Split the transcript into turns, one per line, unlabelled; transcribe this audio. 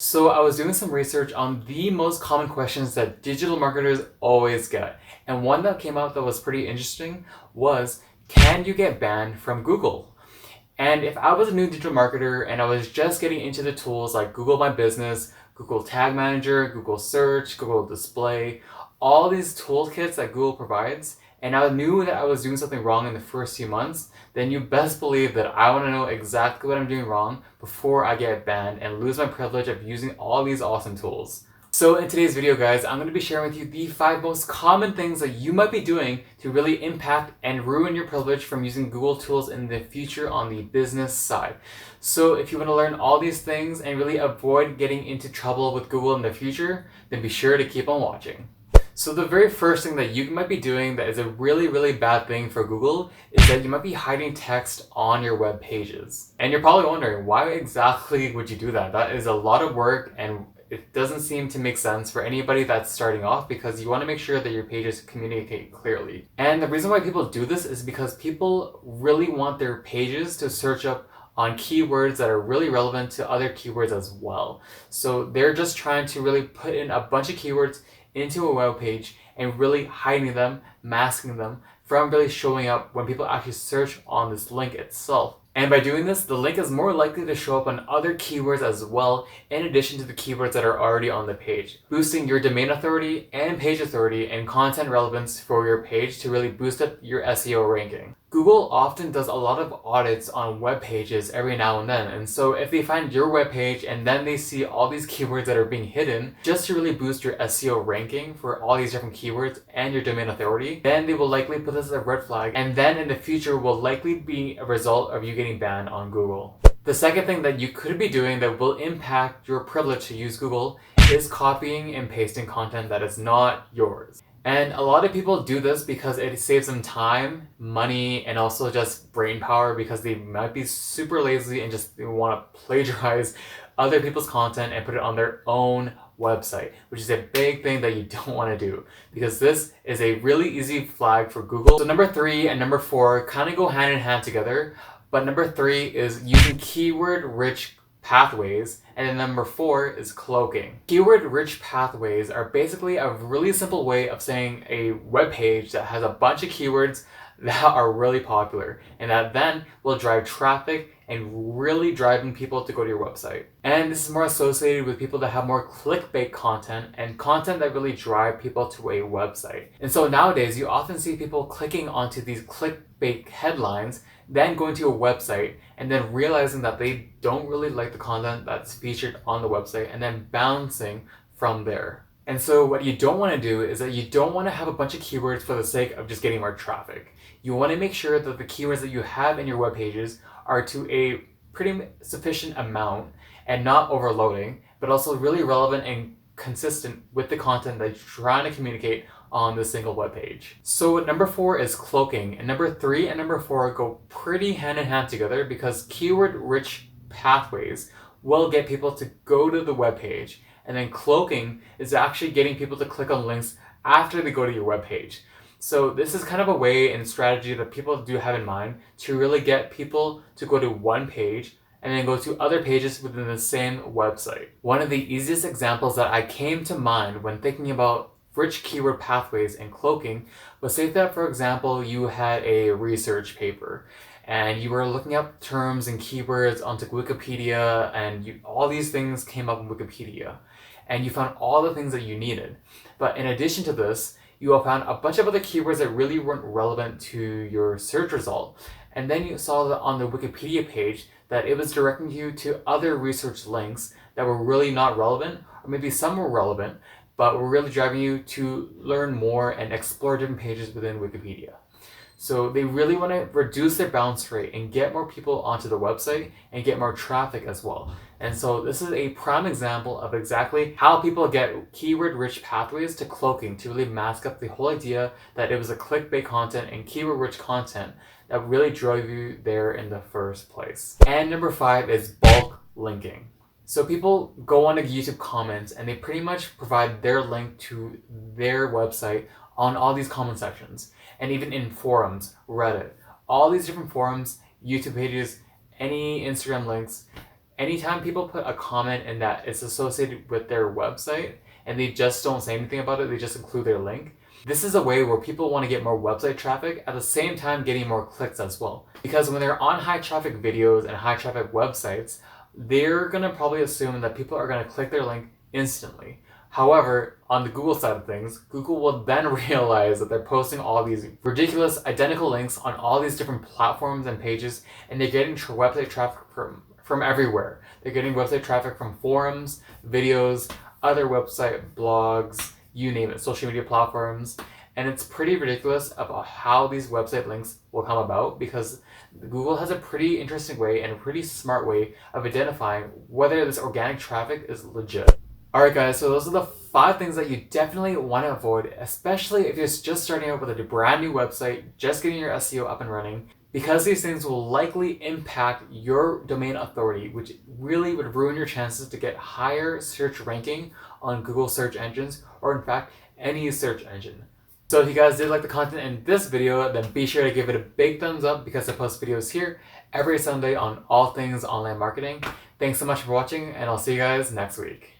So I was doing some research on the most common questions that digital marketers always get. And one that came out that was pretty interesting was, can you get banned from Google? And if I was a new digital marketer and I was just getting into the tools like Google My Business, Google Tag Manager, Google Search, Google Display, all these toolkits that Google provides, and I knew that I was doing something wrong in the first few months, then you best believe that I want to know exactly what I'm doing wrong before I get banned and lose my privilege of using all these awesome tools. So in today's video, guys, I'm going to be sharing with you the 5 most common things that you might be doing to really impact and ruin your privilege from using Google tools in the future on the business side. So if you want to learn all these things and really avoid getting into trouble with Google in the future, then be sure to keep on watching. So the very first thing that you might be doing that is a really bad thing for Google is that you might be hiding text on your web pages. And you're probably wondering, why exactly would you do that? That is a lot of work, and it doesn't seem to make sense for anybody that's starting off, because you want to make sure that your pages communicate clearly. And the reason why people do this is because people really want their pages to search up on keywords that are really relevant to other keywords as well. So they're just trying to really put in a bunch of keywords into a web page and really hiding them, masking them from really showing up when people actually search on this link itself. And by doing this, the link is more likely to show up on other keywords as well, in addition to the keywords that are already on the page, boosting your domain authority and page authority and content relevance for your page to really boost up your SEO ranking. Google often does a lot of audits on web pages every now and then, and so if they find your web page and then they see all these keywords that are being hidden just to really boost your SEO ranking for all these different keywords and your domain authority, then they will likely put this as a red flag, and then in the future will likely be a result of you getting banned on Google. The second thing that you could be doing that will impact your privilege to use Google is copying and pasting content that is not yours. And a lot of people do this because it saves them time, money, and also just brain power, because they might be super lazy and just want to plagiarize other people's content and put it on their own website, which is a big thing that you don't want to do, because this is a really easy flag for Google. So number 3 and number 4 kind of go hand in hand together, but number 3 is using keyword-rich pathways, and then number 4 is cloaking. Keyword-rich pathways are basically a really simple way of saying a web page that has a bunch of keywords that are really popular, and that then will drive traffic and really driving people to go to your website. And this is more associated with people that have more clickbait content and content that really drive people to a website. And so nowadays you often see people clicking onto these clickbait headlines, then going to a website and then realizing that they don't really like the content that's featured on the website, and then bouncing from there. And so what you don't want to do is that you don't want to have a bunch of keywords for the sake of just getting more traffic. You want to make sure that the keywords that you have in your web pages are to a pretty sufficient amount and not overloading, but also really relevant and consistent with the content that you're trying to communicate on the single web page. So number 4 is cloaking, and number 3 and number 4 go pretty hand in hand together, because keyword-rich pathways will get people to go to the web page, and then cloaking is actually getting people to click on links after they go to your web page. So this is kind of a way and strategy that people do have in mind to really get people to go to one page and then go to other pages within the same website. One of the easiest examples that I came to mind when thinking about rich keyword pathways and cloaking was, say that, for example, you had a research paper and you were looking up terms and keywords onto Wikipedia, and all these things came up in Wikipedia, and you found all the things that you needed. But in addition to this, you found a bunch of other keywords that really weren't relevant to your search result. And then you saw that on the Wikipedia page that it was directing you to other research links that were really not relevant, or maybe some were relevant, but were really driving you to learn more and explore different pages within Wikipedia. So they really want to reduce their bounce rate and get more people onto the website and get more traffic as well. And so this is a prime example of exactly how people get keyword-rich pathways to cloaking, to really mask up the whole idea that it was a clickbait content and keyword-rich content that really drove you there in the first place. And number 5 is bulk linking. So people go on to YouTube comments and they pretty much provide their link to their website on all these comment sections, and even in forums, Reddit, all these different forums, YouTube pages, any Instagram links, anytime people put a comment in that it's associated with their website and they just don't say anything about it, they just include their link, this is a way where people want to get more website traffic at the same time getting more clicks as well. Because when they're on high traffic videos and high traffic websites, they're going to probably assume that people are going to click their link instantly. However, on the Google side of things, Google will then realize that they're posting all these ridiculous identical links on all these different platforms and pages, and they're getting website traffic from everywhere. They're getting website traffic from forums, videos, other website blogs, you name it, social media platforms. And it's pretty ridiculous about how these website links will come about, because Google has a pretty interesting way and a pretty smart way of identifying whether this organic traffic is legit. Alright guys, so those are the 5 things that you definitely want to avoid, especially if you're just starting out with a brand new website, just getting your SEO up and running, because these things will likely impact your domain authority, which really would ruin your chances to get higher search ranking on Google search engines, or in fact, any search engine. So if you guys did like the content in this video, then be sure to give it a big thumbs up, because I post videos here every Sunday on all things online marketing. Thanks so much for watching, and I'll see you guys next week.